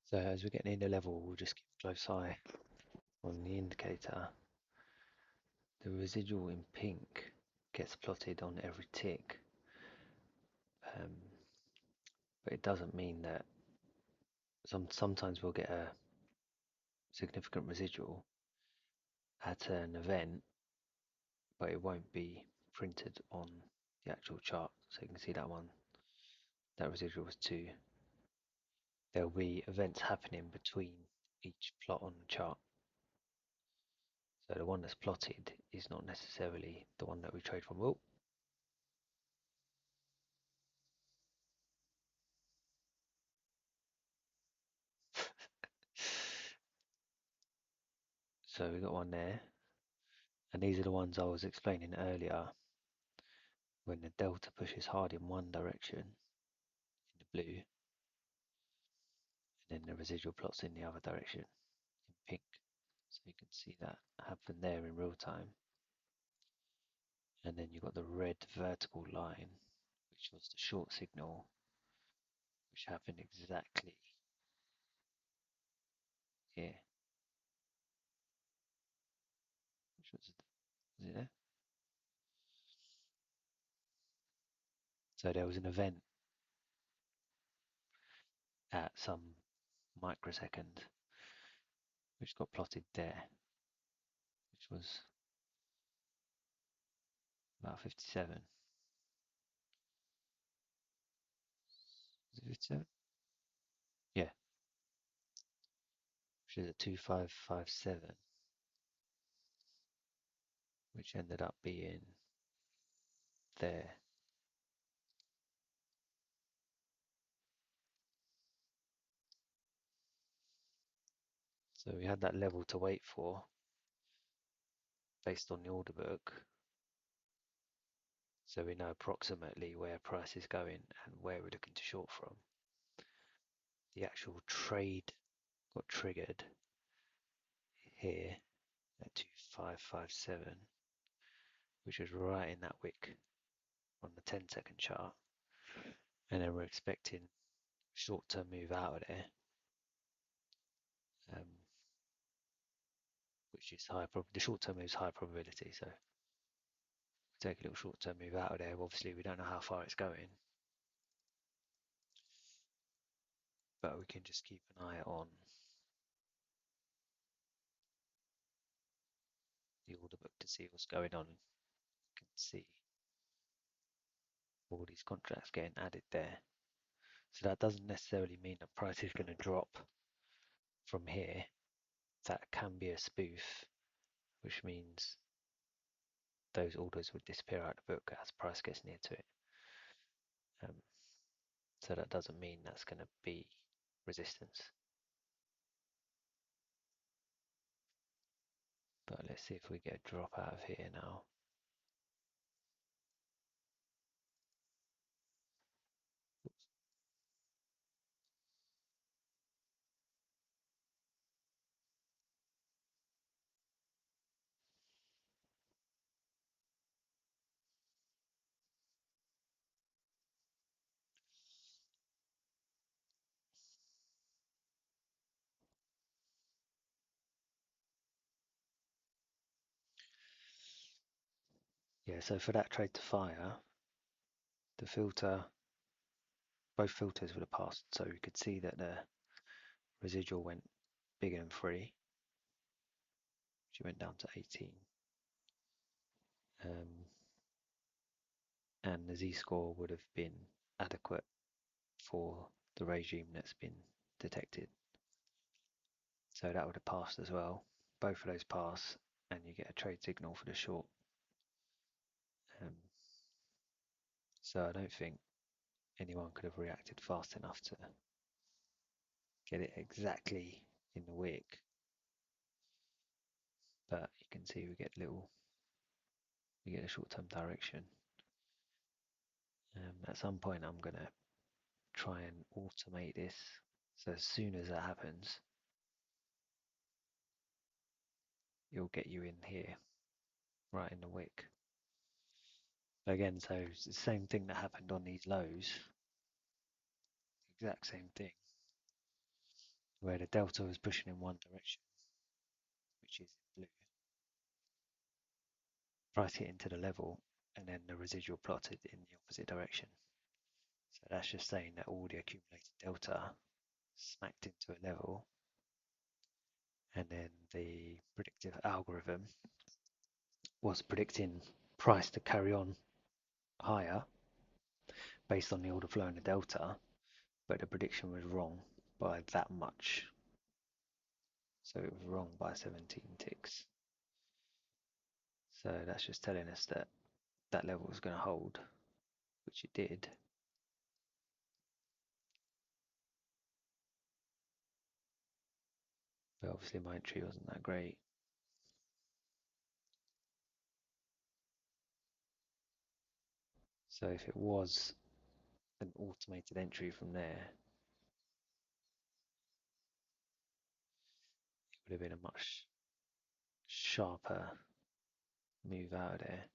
So as we're getting into level, we'll just keep a close eye on the indicator. The residual in pink gets plotted on every tick, um, but it doesn't mean that sometimes we'll get a significant residual at an event, but it won't be printed on the actual chart. So you can see that one, that residual was 2. There'll be events happening between each plot on the chart. So the one that's plotted is not necessarily the one that we trade from. Oh, so we got one there, and these are the ones I was explaining earlier when the delta pushes hard in one direction in the blue, and then the residual plots in the other direction in pink. So you can see that happen there in real time. And then you've got the red vertical line, which was the short signal, which happened exactly here. Which was it there? So there was an event at some microsecond which got plotted there, which was about 57. Was it 57? Yeah, which is at 2557, which ended up being there. So we had that level to wait for based on the order book. So we know approximately where price is going and where we're looking to short from. The actual trade got triggered here at 2557, which is right in that wick on the 10-second chart. And then we're expecting short-term move out of there, um, which is high. The short-term move is high probability. So we take a little short-term move out of there. Obviously, we don't know how far it's going, but we can just keep an eye on the order book to see what's going on. You can see all these contracts getting added there. So that doesn't necessarily mean that price is going to drop from here. That can be a spoof, which means those orders would disappear out of the book as price gets near to it. Um, so that doesn't mean that's going to be resistance. But let's see if we get a drop out of here now. Yeah, so for that trade to fire, the filter, both filters would have passed. So you could see that the residual went bigger than 3, which went down to 18. And the z-score would have been adequate for the regime that's been detected. So that would have passed as well. Both of those pass, and you get a trade signal for the short. Um, so I don't think anyone could have reacted fast enough to get it exactly in the wick. But you can see we get a short-term direction. At some point, I'm gonna try and automate this. So as soon as that happens, it'll get you in here, right in the wick. Again, so it's the same thing that happened on these lows, exact same thing. where the delta was pushing in one direction, which is blue, price it into the level, and then the residual plotted in the opposite direction. So that's just saying that all the accumulated delta smacked into a level, and then the predictive algorithm was predicting price to carry on higher based on the order flow and the delta, but the prediction was wrong by that much. So it was wrong by 17 ticks. So that's just telling us that that level was going to hold, which it did. But obviously my entry wasn't that great. So if it was an automated entry from there, it would have been a much sharper move out of there.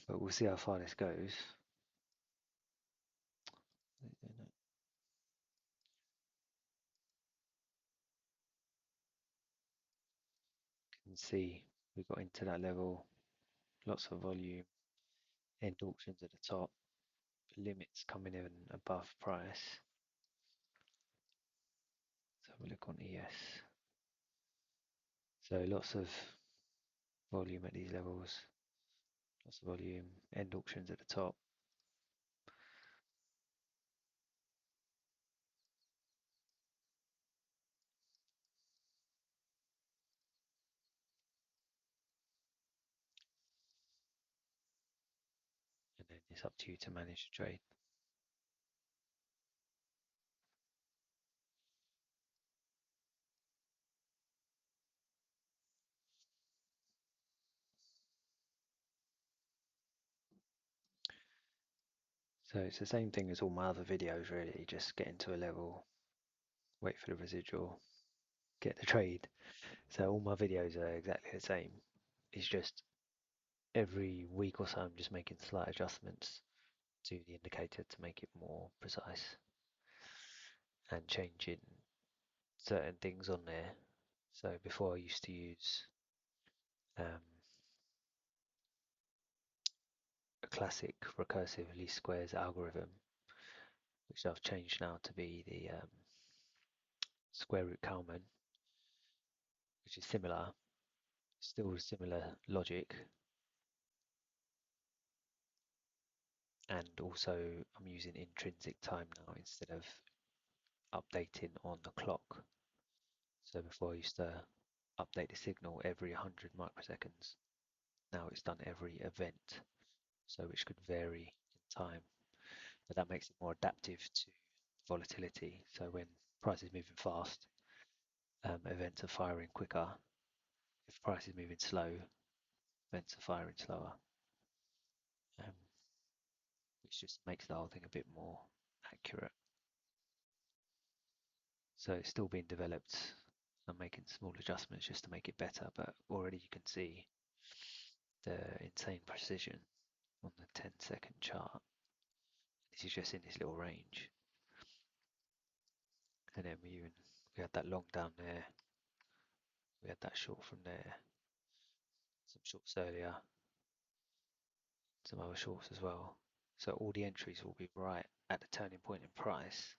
But we'll see how far this goes. You can see we got into that level, lots of volume, end auctions at the top, limits coming in above price. Let's have a look on ES. So lots of volume at these levels, lots of volume, end auctions at the top. And then it's up to you to manage the trade. So it's the same thing as all my other videos really, just get into a level, wait for the residual, get the trade. So all my videos are exactly the same. It's just every week or so I'm just making slight adjustments to the indicator to make it more precise and changing certain things on there. So before I used to use um, a classic recursive least squares algorithm, which I've changed now to be the square root Kalman, which is similar, still similar logic, and also I'm using intrinsic time now instead of updating on the clock. So before I used to update the signal every 100 microseconds. Now it's done every event, so which could vary in time, but that makes it more adaptive to volatility. So when price is moving fast, events are firing quicker. If price is moving slow, events are firing slower. Um, which just makes the whole thing a bit more accurate. So it's still being developed. I'm making small adjustments just to make it better, but already you can see the insane precision on the 10-second chart. This is just in this little range. And then we had that long down there. We had that short from there. Some shorts earlier. Some other shorts as well. So all the entries will be right at the turning point in price.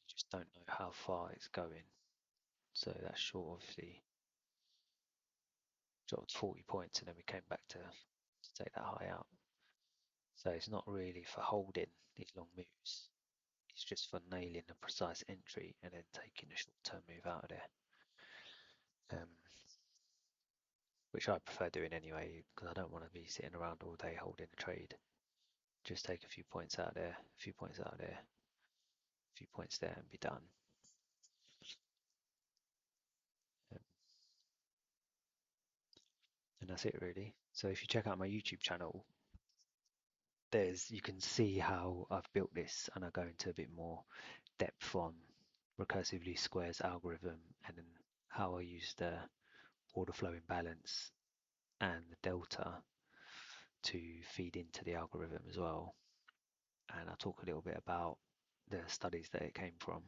You just don't know how far it's going. So that short obviously dropped 40 points and then we came back to take that high out. So it's not really for holding these long moves. It's just for nailing a precise entry and then taking a short-term move out of there. Which I prefer doing anyway because I don't want to be sitting around all day holding a trade. Just take a few points out there, a few points out there, a few points there and be done. Um, and that's it really. So if you check out my YouTube channel, you can see how I've built this and I go into a bit more depth on recursive least squares algorithm and then how I use the order flow imbalance and the delta to feed into the algorithm as well. And I talk a little bit about the studies that it came from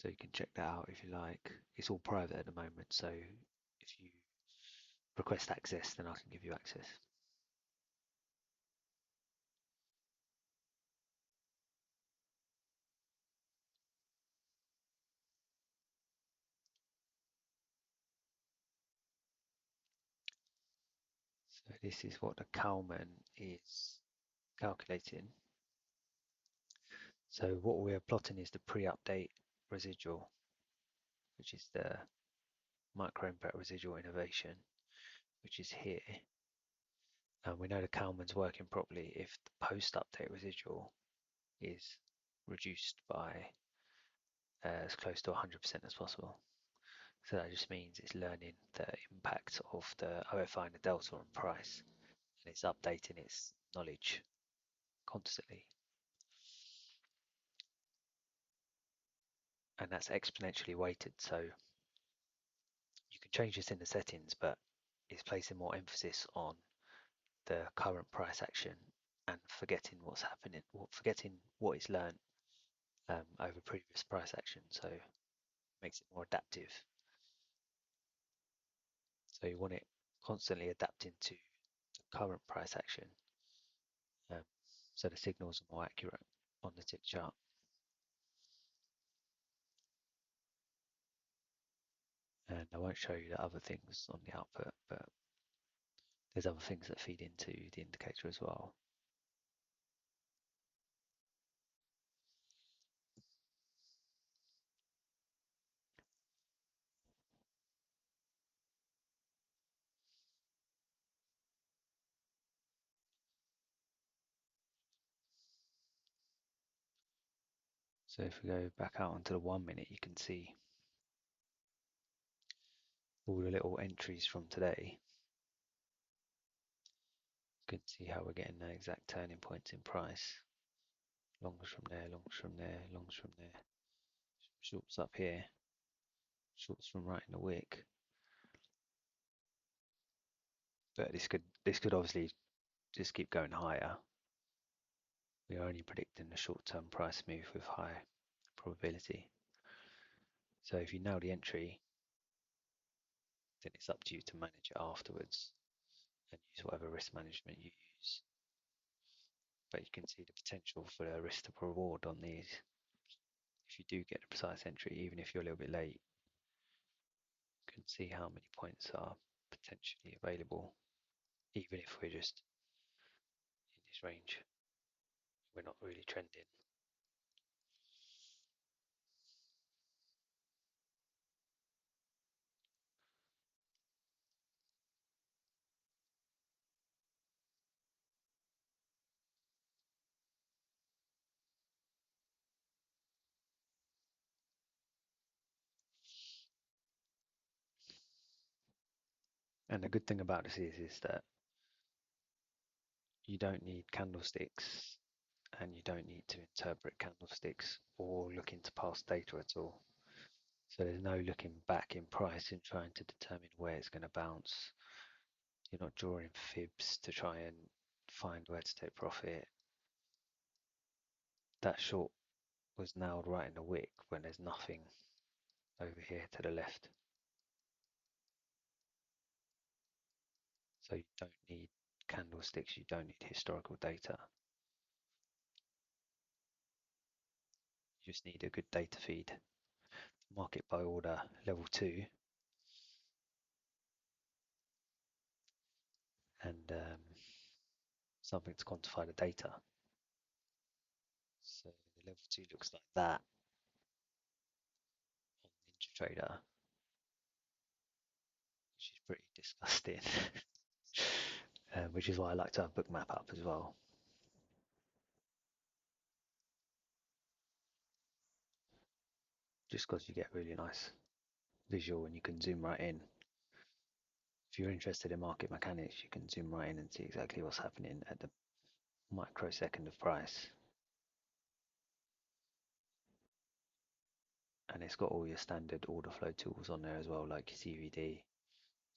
So you can check that out if you like. It's all private at the moment, so if you request access, then I can give you access. So this is what the Kalman is calculating. So what we're plotting is the pre-update residual, which is the micro impact residual innovation, which is here. And we know the Kalman's working properly if the post-update residual is reduced by as close to 100% as possible. So that just means it's learning the impact of the OFI and the delta on price, and it's updating its knowledge constantly. And that's exponentially weighted. So you can change this in the settings, but it's placing more emphasis on the current price action and forgetting what's happening, forgetting what it's learned over previous price action. So it makes it more adaptive. So you want it constantly adapting to the current price action, um, so the signals are more accurate on the tick chart. And I won't show you the other things on the output, but there's other things that feed into the indicator as well. So if we go back out onto the 1 minute, you can see all the little entries from today. You can see how we're getting the exact turning points in price. Longs from there, longs from there, longs from there. Shorts up here, shorts from right in the wick. But this could obviously just keep going higher. We're only predicting the short-term price move with high probability. So if you nail the entry, then it's up to you to manage it afterwards and use whatever risk management you use. But you can see the potential for a risk to reward on these. If you do get a precise entry, even if you're a little bit late, you can see how many points are potentially available, even if we're just in this range. We're not really trending. And the good thing about this is that you don't need candlesticks and you don't need to interpret candlesticks or look into past data at all. So there's no looking back in price and trying to determine where it's going to bounce. You're not drawing fibs to try and find where to take profit. That short was nailed right in the wick when there's nothing over here to the left. So you don't need candlesticks, you don't need historical data. You just need a good data feed. Market by order level 2 and something to quantify the data. So the level 2 looks like that on NinjaTrader, which is pretty disgusting. Which is why I like to have Bookmap up as well. Just because you get really nice visual and you can zoom right in. If you're interested in market mechanics, you can zoom right in and see exactly what's happening at the microsecond of price. And it's got all your standard order flow tools on there as well, like your CVD,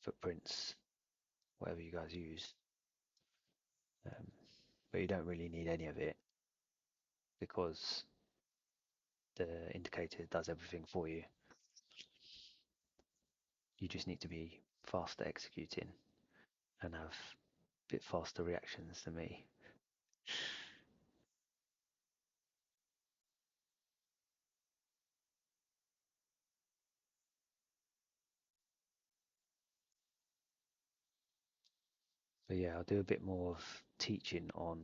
footprints, whatever you guys use. But you don't really need any of it because the indicator does everything for you. You just need to be faster executing and have a bit faster reactions than me. But yeah, I'll do a bit more of teaching on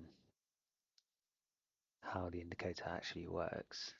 how the indicator actually works